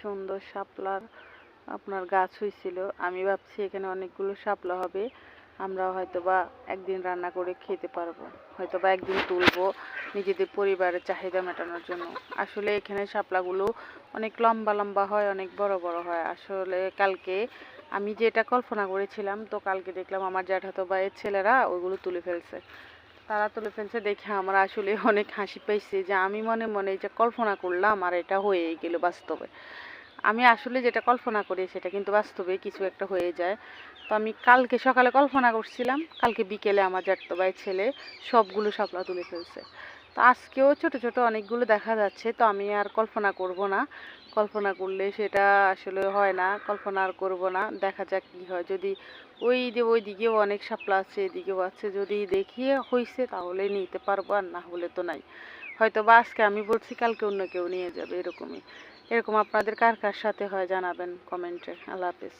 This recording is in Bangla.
সুন্দর শাপলার আপনার গাছ হয়েছিল। আমি ভাবছি এখানে অনেকগুলো শাপলা হবে, আমরা হয়তোবা একদিন রান্না করে খেতে পারবো, হয়তোবা একদিন তুলবো নিজেদের পরিবারের চাহিদা মেটানোর জন্য। আসলে এখানে শাপলাগুলো অনেক লম্বা লম্বা হয়, অনেক বড় বড় হয়। আসলে কালকে আমি যেটা কল্পনা করেছিলাম, তো কালকে দেখলাম আমার জ্যাঠাতো ভাইয়ের ছেলেরা ওইগুলো তুলে ফেলছে। তারা তুলে ফেলছে দেখে আমার আসলে অনেক হাসি পাইছে যে আমি মনে মনে যে কল্পনা করলাম আর এটা হয়েই গেল বাস্তবে। আমি আসলে যেটা কল্পনা করি সেটা কিন্তু বাস্তবে কিছু একটা হয়ে যায়। তো আমি কালকে সকালে কল্পনা করছিলাম, কালকে বিকেলে আমার জ্যাঠতো ভাইয়ের ছেলে সবগুলো শাপলা তুলে ফেলছে। তো আজকেও ছোট ছোট অনেকগুলো দেখা যাচ্ছে। তো আমি আর কল্পনা করব না, কল্পনা করলে সেটা আসলে হয় না, কল্পনা আর করব না। দেখা যাক কি হয়। যদি ওই দিকেও অনেক শাপলা আছে, এদিকেও আছে, যদি দেখি হইছে তাহলে নিতে পারবো, আর না হলে তো নাই। হয়তো বা আজকে আমি বলছি কালকে অন্য কেউ নিয়ে যাবে, এরকমই। এরকম আপনাদের কার কার সাথে হয় জানাবেন কমেন্টে। আল্লাহ হাফেজ।